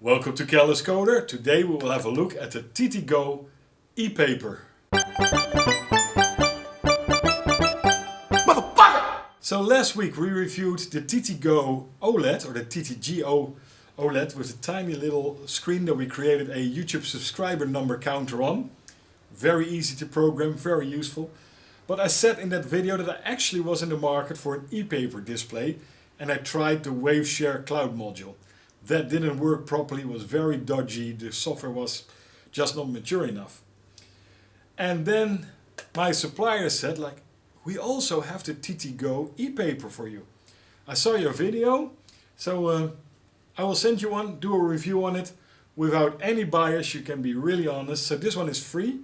Welcome to Careless Coder. Today we will have a look at the TTGo ePaper. Motherfucker! So last week we reviewed the TTGo OLED, or the TTGO OLED, with a tiny little screen that we created a YouTube subscriber number counter on. Very easy to program, very useful. But I said in that video that I actually was in the market for an ePaper display, and I tried the WaveShare cloud module. That didn't work properly, was very dodgy, the software was just not mature enough. And then my supplier said, we also have the TTGo ePaper for you. I saw your video, so I will send you one, do a review on it without any bias, you can be really honest. So this one is free.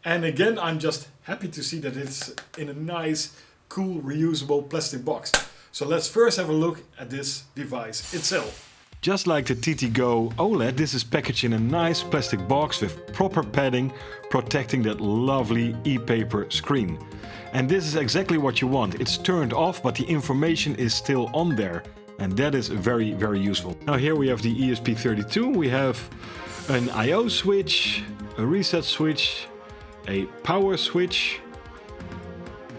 And again, I'm just happy to see that it's in a nice, cool, reusable plastic box. So let's first have a look at this device itself. Just like the TTGo OLED, this is packaged in a nice plastic box with proper padding, protecting that lovely ePaper screen. And this is exactly what you want. It's turned off, but the information is still on there. And that is very, very useful. Now here we have the ESP32. We have an I/O switch, a reset switch, a power switch,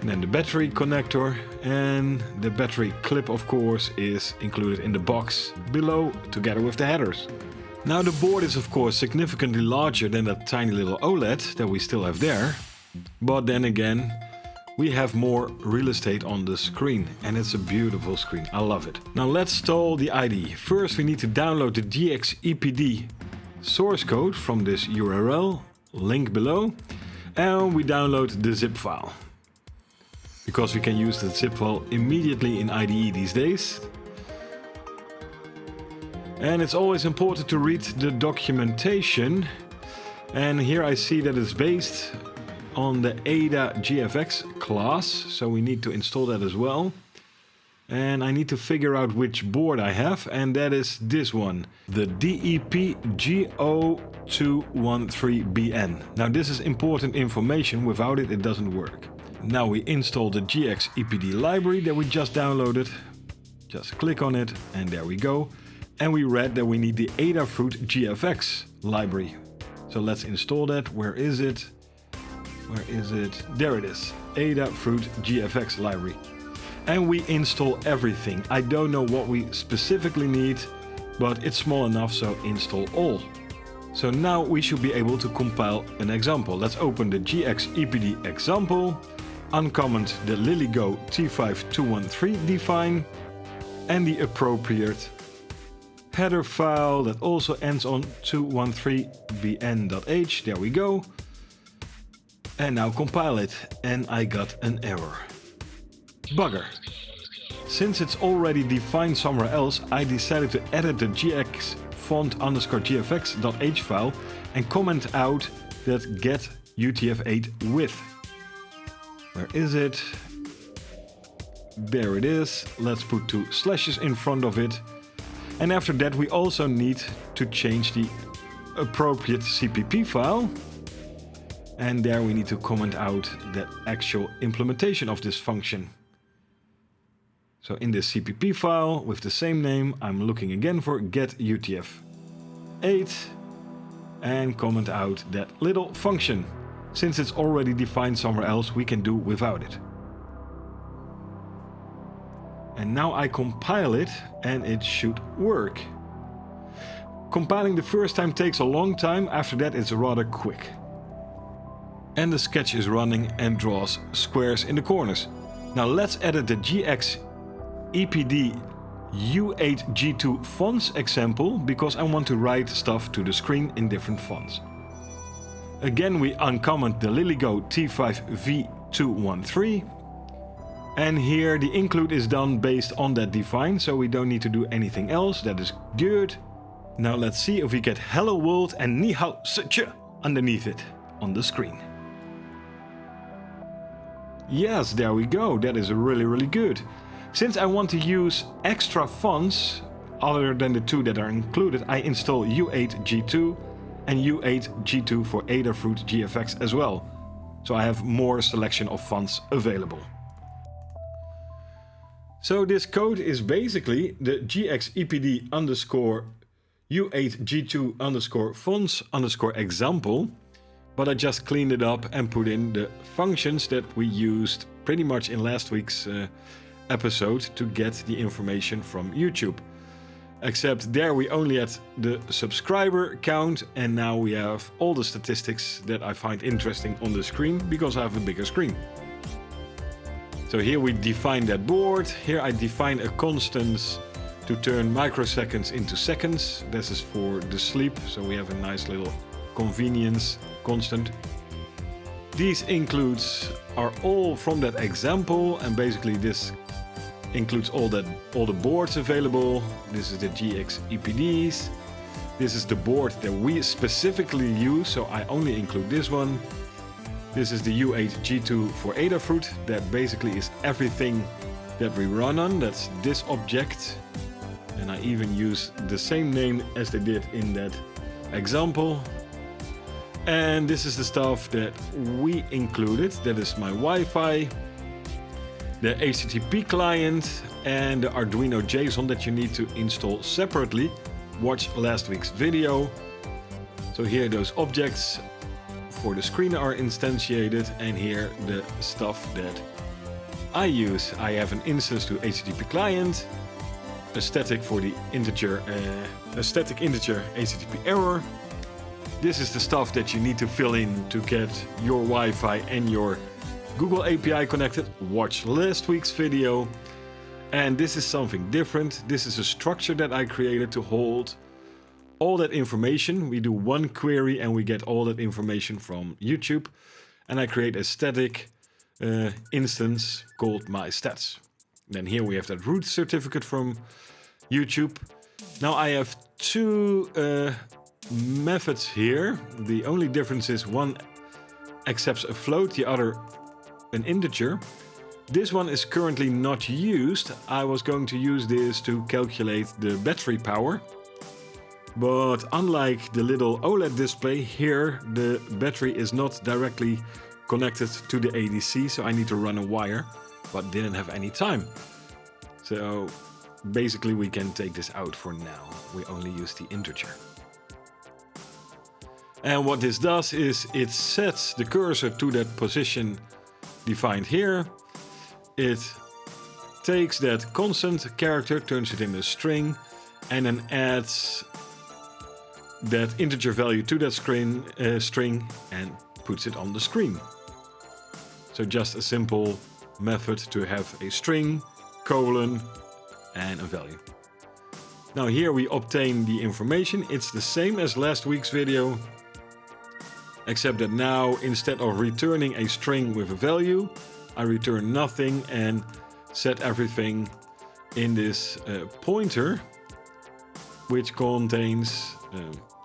and then the battery connector, and the battery clip of course is included in the box below together with the headers. Now the board is of course significantly larger than that tiny little OLED that we still have there, but then again we have more real estate on the screen, and it's a beautiful screen. I love it. Now let's install the IDE. First we need to download the GxEPD source code from this URL, link below, and we download the zip file. Because we can use the zip file immediately in IDE these days. And it's always important to read the documentation. And here I see that it's based on the Ada GFX class, so we need to install that as well. And I need to figure out which board I have, and that is this one, the DEP-G0213BN. Now this is important information, without it, it doesn't work. Now we install the GxEPD library that we just downloaded. Just click on it and there we go. And we read that we need the Adafruit GFX library. So let's install that. Where is it? Where is it? There it is. Adafruit GFX library. And we install everything. I don't know what we specifically need, but it's small enough, so install all. So now we should be able to compile an example. Let's open the GxEPD example. Uncomment the Lilygo T5213 define and the appropriate header file that also ends on 213bn.h. There we go. And now compile it, and I got an error. Bugger. Since it's already defined somewhere else, I decided to edit the gxfont_gfx.h file and comment out that get UTF-8 with. Where is it? There it is. Let's put 2 slashes in front of it. And after that we also need to change the appropriate CPP file. And there we need to comment out the actual implementation of this function. So in this CPP file with the same name, I'm looking again for get UTF-8 and comment out that little function. Since it's already defined somewhere else, we can do without it. And now I compile it and it should work. Compiling the first time takes a long time, after that it's rather quick. And the sketch is running and draws squares in the corners. Now let's edit the GxEPD U8G2 fonts example, because I want to write stuff to the screen in different fonts. Again we uncomment the Lilygo T5V213. And here the include is done based on that define, so we don't need to do anything else. That is good. Now let's see if we get hello world and ni hao such underneath it on the screen. Yes, there we go. That is really good. Since I want to use extra fonts other than the 2 that are included, I install U8G2 and U8G2 for Adafruit GFX as well. So I have more selection of fonts available. So this code is basically the GxEPD u8g2 underscore fonts underscore example, but I just cleaned it up and put in the functions that we used pretty much in last week's episode to get the information from YouTube. Except there we only had the subscriber count, and now we have all the statistics that I find interesting on the screen because I have a bigger screen. So here we define that board. Here I define a constant to turn microseconds into seconds. This is for the sleep, so we have a nice little convenience constant. These includes are all from that example, and basically this includes all the boards available. This is the GxEPDs. This is the board that we specifically use, so I only include this one. This is the u8g2 for Adafruit. That basically is everything that we run on. That's this object. And I even use the same name as they did in that example. And this is the stuff that we included. That is my Wi-Fi, the HTTP client, and the Arduino JSON that you need to install separately. Watch last week's video. So here those objects for the screen are instantiated, and here the stuff that I use. I have an instance to HTTP client, a static for the integer, a static integer HTTP error. This is the stuff that you need to fill in to get your Wi-Fi and your Google API connected. Watch last week's video. And this is something different. This is a structure that I created to hold all that information. We do one query and we get all that information from YouTube. And I create a static instance called my stats. Then here we have that root certificate from YouTube. Now I have two methods here. The only difference is one accepts a float, the other an integer. This one is currently not used. I was going to use this to calculate the battery power. But unlike the little OLED display, here the battery is not directly connected to the ADC, so I need to run a wire, but didn't have any time. So basically we can take this out for now. We only use the integer. And what this does is it sets the cursor to that position defined here. It takes that constant character, turns it into a string, and then adds that integer value to that string and puts it on the screen. So just a simple method to have a string, colon, and a value. Now here we obtain the information. It's the same as last week's video, except that now instead of returning a string with a value, I return nothing and set everything in this pointer, which contains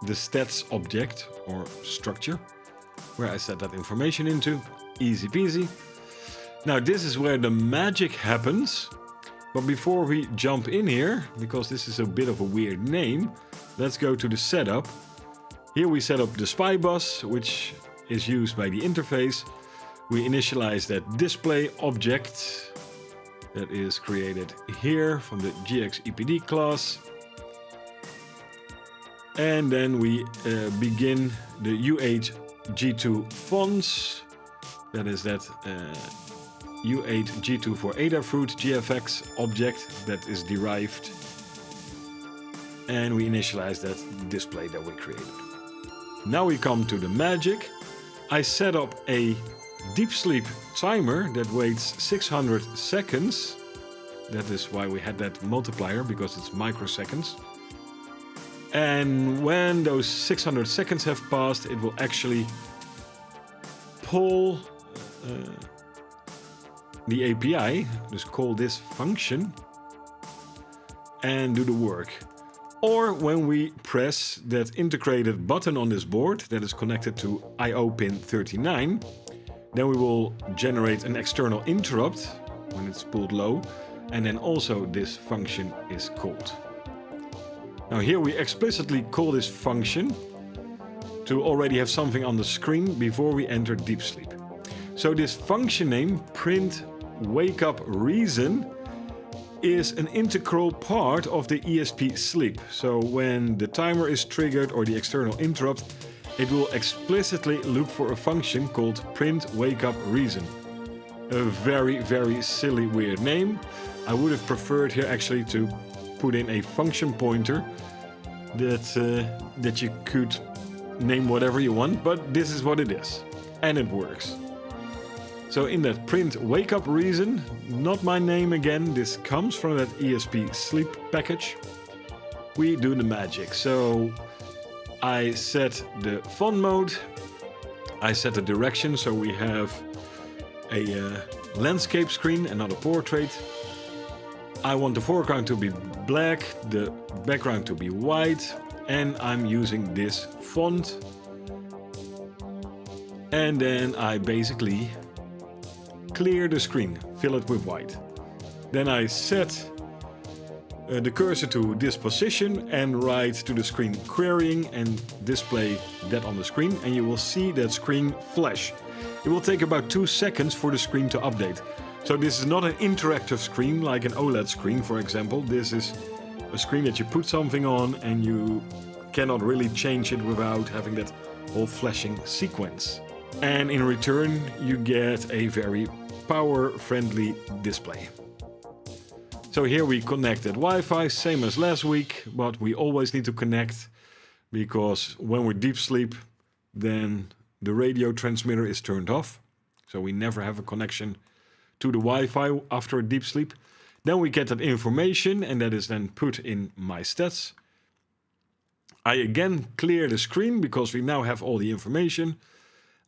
the stats object or structure, where I set that information into. Easy peasy. Now this is where the magic happens. But before we jump in here, because this is a bit of a weird name, let's go to the setup. Here we set up the SPI bus, which is used by the interface. We initialize that display object that is created here from the GxEPD class. And then we begin the u8g2 fonts. That is that u8g2 for Adafruit GFX object that is derived. And we initialize that display that we created. Now we come to the magic. I set up a deep sleep timer that waits 600 seconds. That is why we had that multiplier, because it's microseconds. And when those 600 seconds have passed, it will actually pull the API, just call this function, and do the work. Or when we press that integrated button on this board that is connected to IO pin 39, then we will generate an external interrupt when it's pulled low, and then also this function is called. Now here we explicitly call this function to already have something on the screen before we enter deep sleep. So this function name, print wake up reason, is an integral part of the ESP sleep. So when the timer is triggered or the external interrupt, it will explicitly look for a function called print wake up reason. A very, very silly, weird name. I would have preferred here actually to put in a function pointer that you could name whatever you want, but this is what it is, and it works. So in that print wake up reason, not my name again, this comes from that ESP sleep package, we do the magic. So I set the font mode, I set the direction, so we have a landscape screen and not a portrait. I want the foreground to be black, the background to be white, and I'm using this font. And then I basically clear the screen, fill it with white. Then I set the cursor to this position and write to the screen querying and display that on the screen, and you will see that screen flash. It will take about 2 seconds for the screen to update. So this is not an interactive screen like an OLED screen, for example. This is a screen that you put something on and you cannot really change it without having that whole flashing sequence. And in return you get a very power-friendly display. So here we connected Wi-Fi, same as last week, but we always need to connect because when we're deep sleep, then the radio transmitter is turned off. So we never have a connection to the Wi-Fi after a deep sleep. Then we get that information and that is then put in my stats. I again clear the screen because we now have all the information.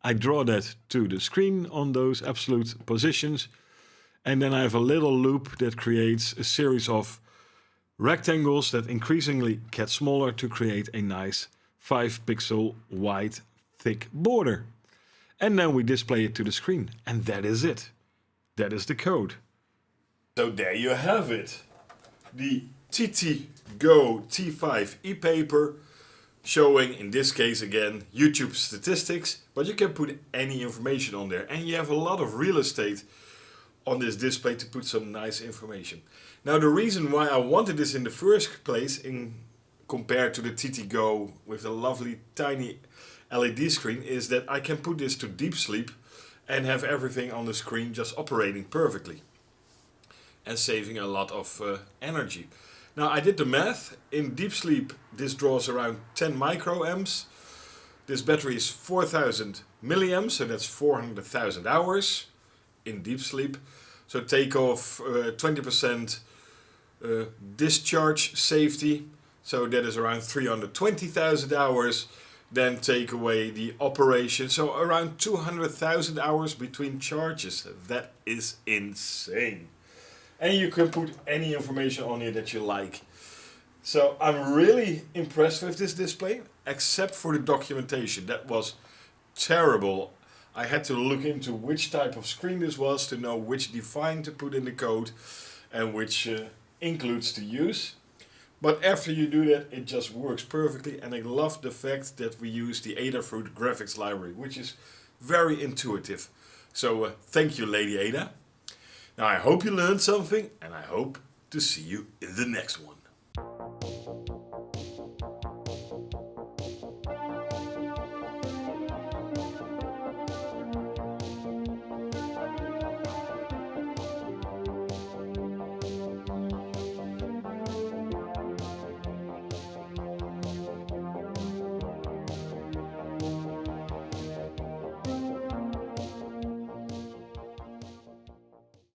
I draw that to the screen on those absolute positions. And then I have a little loop that creates a series of rectangles that increasingly get smaller to create a nice 5-pixel wide thick border. And then we display it to the screen. And that is it. That is the code. So there you have it. The Lilygo T5 ePaper showing, in this case again, YouTube statistics, but you can put any information on there and you have a lot of real estate on this display to put some nice information. Now the reason why I wanted this in the first place compared to the Lilygo with the lovely tiny LED screen is that I can put this to deep sleep and have everything on the screen just operating perfectly and saving a lot of energy. Now I did the math. In deep sleep this draws around 10 microamps. This battery is 4000 milliamps, so that's 400,000 hours in deep sleep. So take off 20% discharge safety, so that is around 320,000 hours. Then take away the operation, so around 200,000 hours between charges. That is insane. And you can put any information on here that you like. So I'm really impressed with this display, except for the documentation. That was terrible. I had to look into which type of screen this was to know which define to put in the code and which includes to use. But after you do that, it just works perfectly, and I love the fact that we use the Adafruit graphics library, which is very intuitive. So thank you, Lady Ada. Now I hope you learned something, and I hope to see you in the next one.